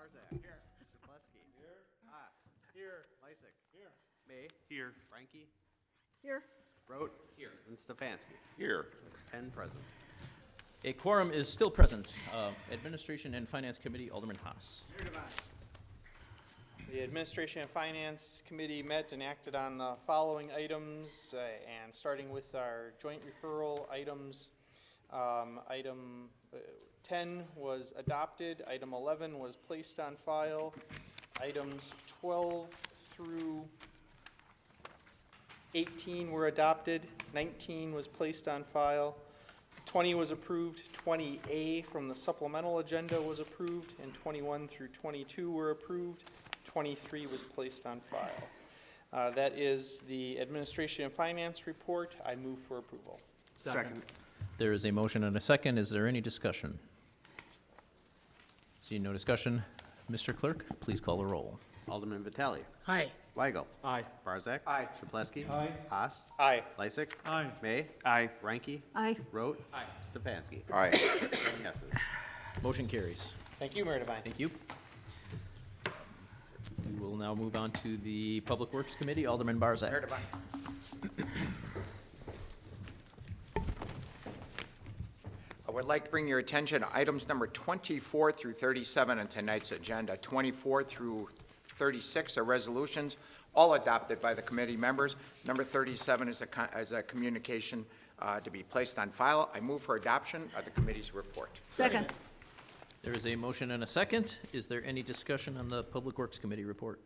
Barzak. Here. Shapleski. Here. Haas. Here. Lysick. Here. May. Here. Frankie. Here. Rote. Here. And Stefanski. Here. That's 10 present. A quorum is still present. Administration and Finance Committee, Alderman Haas. The Administration and Finance Committee met and acted on the following items, and starting with our joint referral items, item 10 was adopted, item 11 was placed on file, items 12 through 18 were adopted, 19 was placed on file, 20 was approved, 20A from the supplemental agenda was approved, and 21 through 22 were approved. 23 was placed on file. That is the Administration and Finance report. I move for approval. Second. There is a motion and a second. Is there any discussion? Seeing no discussion, Mr. Clerk, please call the roll. Alderman Vitale. Aye. Weigel. Aye. Barzak. Aye. Shapleski. Aye. Haas. Aye. Lysick. Aye. May. Aye. Frankie. Aye. Rote. Aye. Stefanski. Aye. 10 yeses. Motion carries. Thank you, Mayor Devine. Thank you. We will now move on to the Public Works Committee, Alderman Barzak. Mayor Devine. I would like to bring your attention to items number 24 through 37 on tonight's agenda. 24 through 36 are resolutions, all adopted by the committee members. Number 37 is a communication to be placed on file. I move for adoption of the committee's report. Second. There is a motion and a second. Is there any discussion on the Public Works Committee report?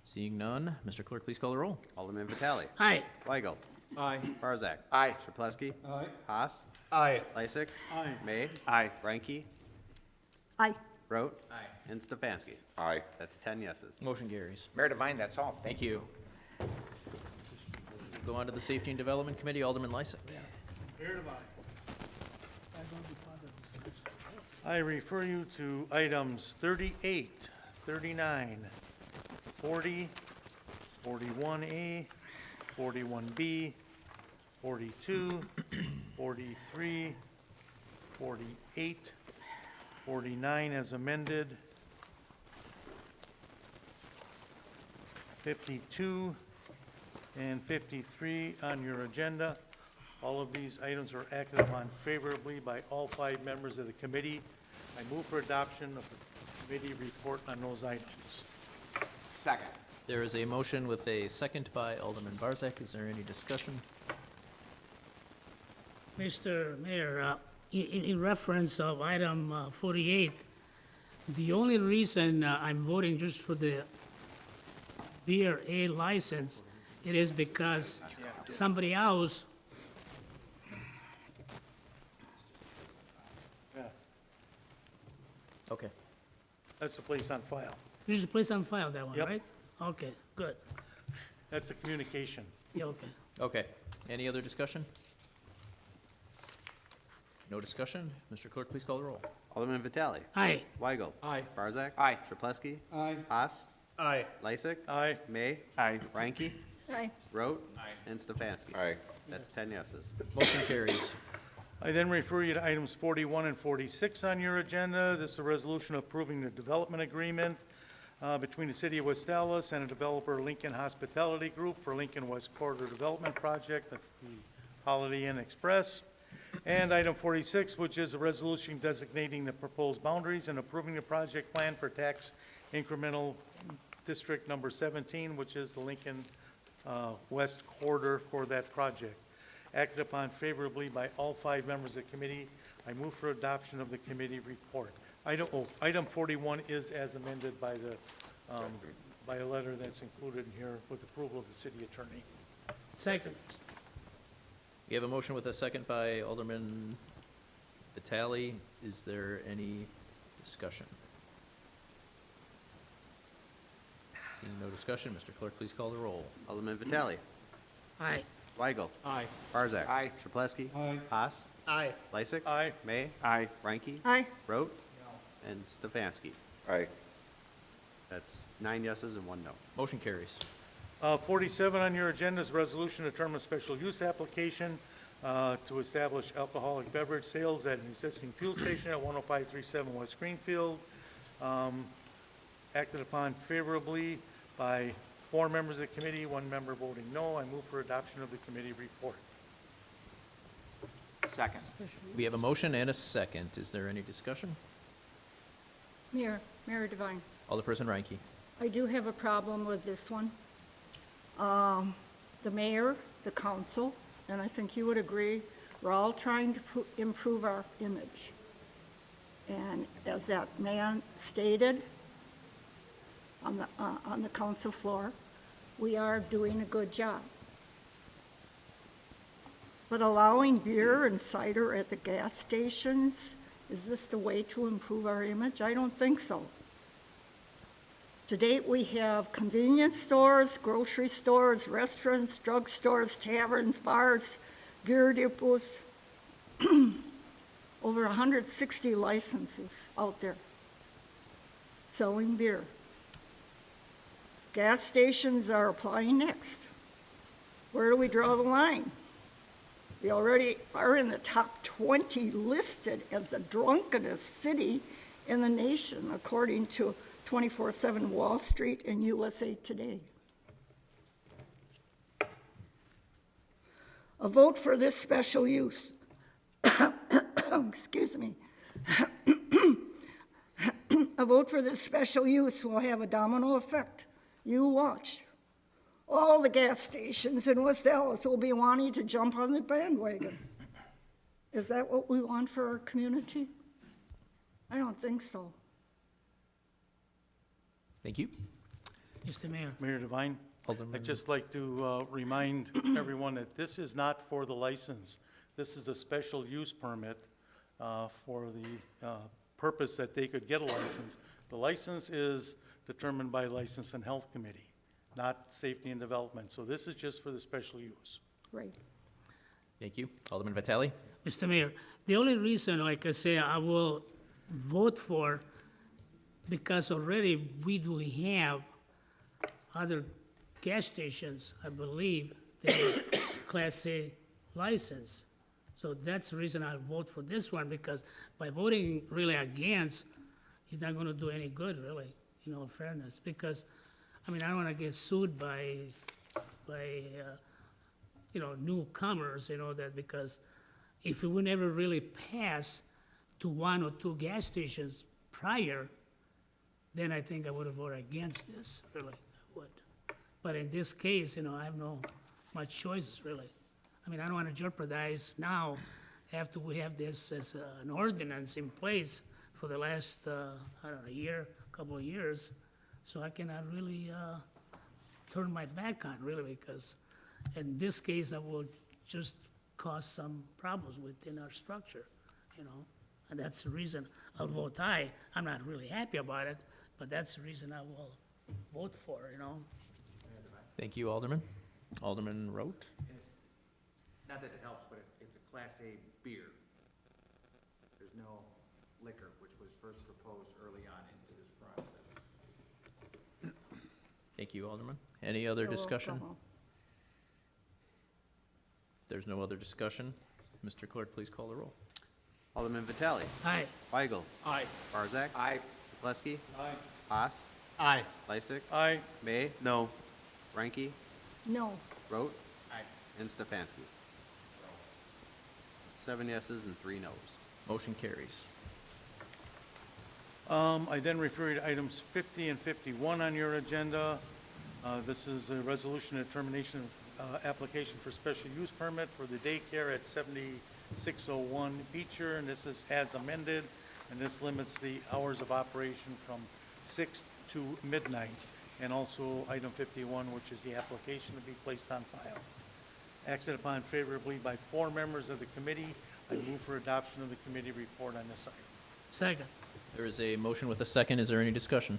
Seeing none, Mr. Clerk, please call the roll. Alderman Vitale. Aye. Weigel. Aye. Barzak. Aye. Shapleski. Aye. Haas. Aye. Lysick. Aye. May. Aye. Frankie. Aye. Rote. Aye. And Stefanski. Aye. That's 10 yeses. Motion carries. Mayor Devine, that's all. Thank Thank you. Go on to the Safety and Development Committee, Alderman Lysick. I refer you to items 38, 39, 40, 41A, 41B, 42, 43, 48, 49 as amended, 52, and 53 on your agenda. All of these items are acted upon favorably by all 5 members of the committee. I move for adoption of the committee report on those items. Second. There is a motion with a second by Alderman Barzak. Is there any discussion? Mr. Mayor, in reference of item 48, the only reason I'm voting just for the BRA license, it is because somebody else, Yeah, Okay. that's the place on file. this is placed on file, that one, Yep. right? Okay, good. That's the communication. Yeah, okay. Okay. Any other discussion? No discussion? Mr. Clerk, please call the roll. Alderman Vitale. Aye. Weigel. Aye. Barzak. Aye. Shapleski. Aye. Haas. Aye. Lysick. Aye. May. Aye. Frankie. Aye. Rote. Aye. And Stefanski. Aye. That's 10 yeses. Motion carries. I then refer you to items 41 and 46 on your agenda. This is a resolution approving the development agreement between the City of West Allis and a developer, Lincoln Hospitality Group, for Lincoln West Corridor Development Project. That's the Holiday Inn Express. And item 46, which is a resolution designating the proposed boundaries and approving the project plan for tax incremental district number 17, which is the Lincoln West Corridor for that project. Acted upon favorably by all 5 members of the committee. I move for adoption of the committee report. Item 41 is as amended by a letter that's included in here with approval of the city attorney. Second. We have a motion with a second by Alderman Vitale. Is there any discussion? Seeing no discussion, Mr. Clerk, please call the roll. Alderman Vitale. Aye. Weigel. Aye. Barzak. Aye. Shapleski. Aye. Haas. Aye. Lysick. Aye. May. Aye. Frankie. Aye. Rote. And Stefanski. Aye. That's 9 yeses and 1 no. Motion carries. 47 on your agenda is a resolution to determine a special use application to establish alcoholic beverage sales at an existing fuel station at 10537 West Greenfield. acted upon favorably by 4 members of the committee, 1 member voting no. I move for adoption of the committee report. Second. We have a motion and a second. Is there any discussion? Mayor Devine, Alderperson Reinke. I do have a problem with this one. The mayor, the council, and I think you would agree, we're all trying to improve our image. And as that man stated on the council floor, we are doing a good job. But allowing beer and cider at the gas stations, is this the way to improve our image? I don't think so. To date, we have convenience stores, grocery stores, restaurants, drugstores, taverns, bars, beer depots, over 160 licenses out there selling beer. Gas stations are applying next. Where do we draw the line? We already are in the top 20 listed as the drunkenest city in the nation, according to 24/7 Wall Street and USA Today. A vote for this special use, excuse me, a vote for this special use will have a domino effect. You watch. All the gas stations in West Allis will be wanting to jump on the bandwagon. Is that what we want for our community? I don't think so. Thank you. Mr. Mayor. Mayor Devine? Alderman- I'd just like to remind everyone that this is not for the license. This is a special use permit for the purpose that they could get a license. The license is determined by License and Health Committee, not Safety and Development. So this is just for the special use. Right. Thank you. Alderman Vitale? Mr. Mayor, the only reason, like I say, I will vote for, because already we do have other gas stations, I believe, that are Class A license. So that's the reason I'll vote for this one, because by voting really against, it's not gonna do any good, really, in all fairness, because, I mean, I don't wanna get sued by newcomers, that, because if it would never really pass to 1 or 2 gas stations prior, then I think I would have voted against this, really, I would. But in this case, I have no much choices, really. I mean, I don't want to jeopardize now, after we have this as an ordinance in place for the last, couple of years, so I cannot really turn my back on, really, because in this case, I will just cause some problems within our structure, and that's the reason I'll vote aye. I'm not really happy about it, but that's the reason I will vote for, Thank you, Alderman. Alderman Rote? Not that it helps, but it's a Class A beer. There's no liquor, which was first proposed early on into this process. Thank you, Alderman. Any other So discussion? alcohol. There's no other discussion. Mr. Clerk, please call the roll. Alderman Vitale. Aye. Weigel. Aye. Barzak. Aye. Chapleski. Aye. Haas. Aye. Lysick. Aye. May. No. Ranky. No. Rote. And Stefanski. 7 yeses and 3 nos. Motion carries. I then refer you to items 50 and 51 on your agenda. This is a resolution of termination of application for special use permit for the daycare at 7601 Beecher, and this is as amended, and this limits the hours of operation from 6 to midnight. And also item 51, which is the application to be placed on file. Acted upon favorably by 4 members of the committee. I move for adoption of the committee report on this item. Second. There is a motion with a second. Is there any discussion?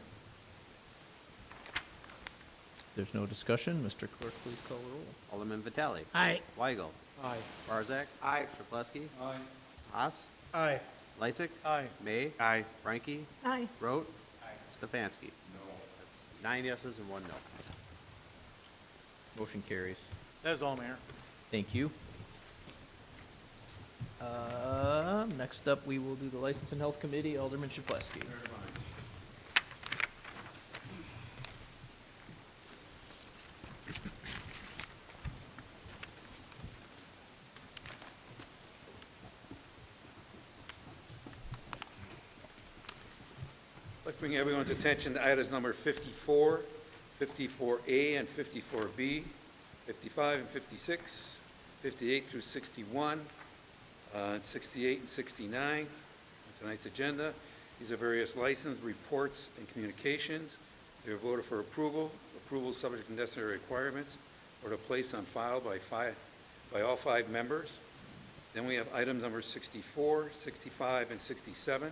There's no discussion. Mr. Clerk, please call the roll. Alderman Vitale. Aye. Weigel. Aye. Barzak. Aye. Chapleski. Aye. Haas. Aye. Lysick. Aye. May. Aye. Ranky. Aye. Rote. Stefanski. No. That's 9 yeses and 1 no. Motion carries. That is all, Mayor. Thank you. Next up, we will do the License and Health Committee. Alderman Chapleski. like to bring everyone's attention to items number 54, 54A and 54B, 55 and 56, 58 through 61, and 68 and 69 on tonight's agenda. These are various license reports and communications. They are voted for approval. Approval is subject to necessary requirements or to place on file by all 5 members. Then we have items number 64, 65, and 67.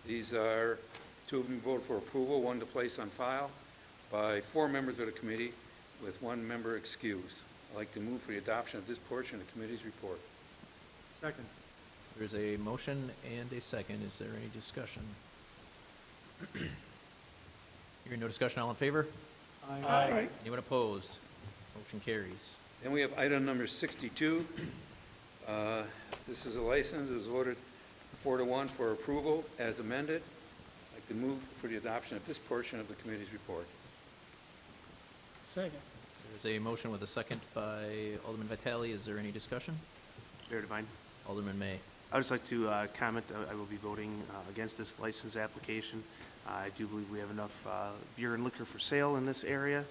These are 2 of them voted for approval, 1 to place on file by 4 members of the committee with 1 member excused. I'd like to move for the adoption of this portion of the committee's report. Second. There's a motion and a second. Is there any discussion? Hearing no discussion, all in favor? Aye. Anyone opposed? Motion carries. Then we have item number 62. This is a license. It was voted 4-1 for approval as amended. I'd like to move for the adoption of this portion of the committee's report. Second. There's a motion with a second by Alderman Vitale. Is there any discussion? Mayor Devine, Alderman May. I would just like to comment, I will be voting against this license application. I do believe we have enough beer and liquor for sale in this area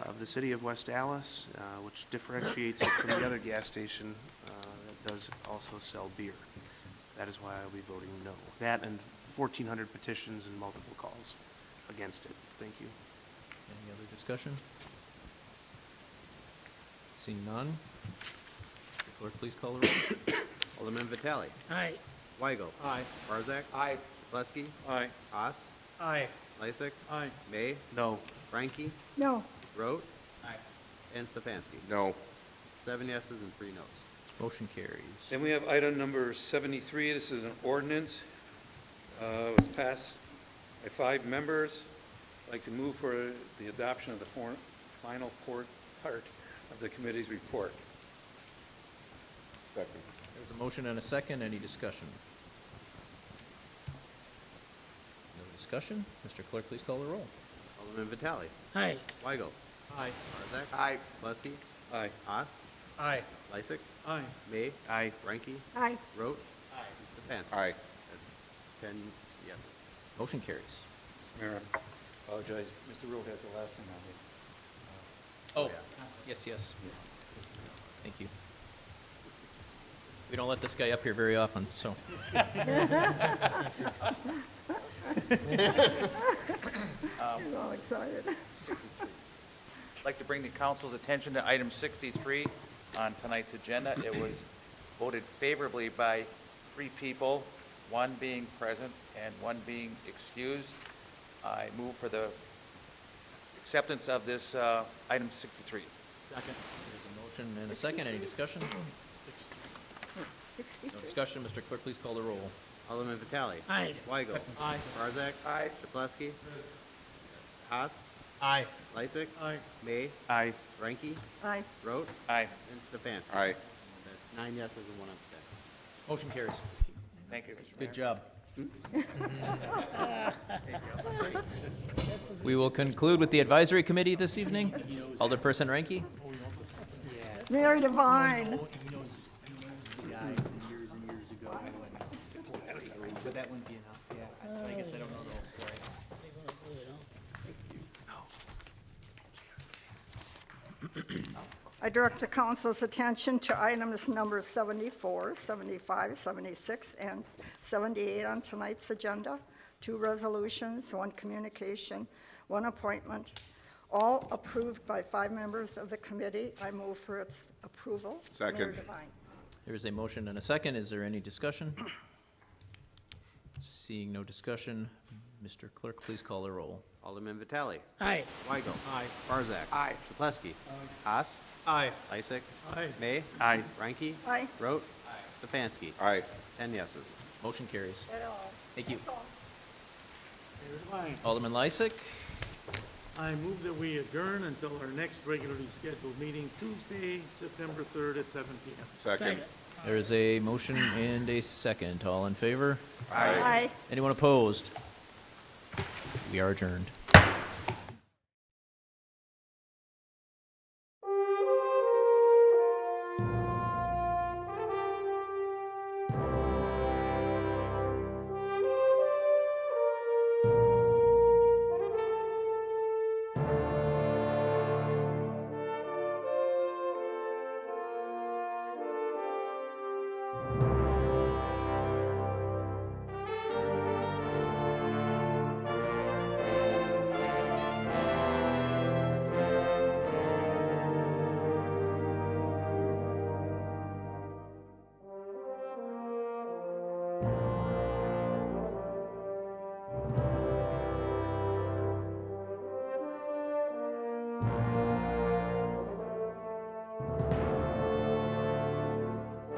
of the city of West Allis, which differentiates it from the other gas station that does also sell beer. That is why I'll be voting no. That and 1,400 petitions and multiple calls against it. Thank you. Any other discussion? Seeing none. Mr. Clerk, please call the roll. Alderman Vitale. Aye. Weigel. Aye. Barzak. Aye. Plesky. Aye. Haas. Aye. Lysick. Aye. May. No. Frankie. No. Rote. Aye. And Stefanski. No. 7 yeses and 3 nos. Motion carries. Then we have item number 73. This is an ordinance. It was passed by 5 members. I'd like to move for the adoption of the final part of the committee's report. Second. There's a motion and a second. Any discussion? No discussion? Mr. Clerk, please call the roll. Alderman Vitale. Aye. Weigel. Aye. Barzak. Aye. Plesky. Aye. Haas. Aye. Lysick. Aye. May. Aye. Frankie. Aye. Rote. And Stefanski. Aye. That's 10 yeses. Motion carries. Mr. Mayor, I apologize. Mr. Rowe has the last thing on Oh, yes, yes. Thank you. We don't let this guy up here very often, so. He's all excited. I'd like to bring the council's attention to item 63 on tonight's agenda. It was voted favorably by 3 people, 1 being present and 1 being excused. I move for the acceptance of this item 63. Second. There's a motion and a second. Any discussion? 63. No discussion. Mr. Clerk, please call the roll. Alderman Vitale. Aye. Weigel. Aye. Barzak. Aye. Plesky. Haas. Aye. Lysick. Aye. May. Aye. Frankie. Aye. Rote. Aye. And Stefanski. Aye. That's 9 yeses and 1 abstention. Motion carries. Thank you, Mr. Mayor. Good job. We will conclude with the advisory committee this evening. Alderperson Ranky. Mayor Devine. So that wouldn't be enough, yeah. So I guess I don't know the whole story. I direct the council's attention to items number 74, 75, 76, and 78 on tonight's agenda. 2 resolutions, 1 communication, 1 appointment, all approved by 5 members of the committee. I move for its approval. Mayor Second. Devine. There is a motion and a second. Is there any discussion? Seeing no discussion, Mr. Clerk, please call the roll. Alderman Vitale. Aye. Weigel. Aye. Barzak. Aye. Plesky. Haas. Aye. Lysick. Aye. May. Aye. Frankie. Aye. Rote. Stefanski. Aye. 10 yeses. Motion carries. At all. Thank you. That's all. Alderman Lysick. I move that we adjourn until our next regularly scheduled meeting, Tuesday, September 3rd at 7 p.m. Second. There is a motion and a second. All in favor? Aye. Anyone opposed? We are adjourned.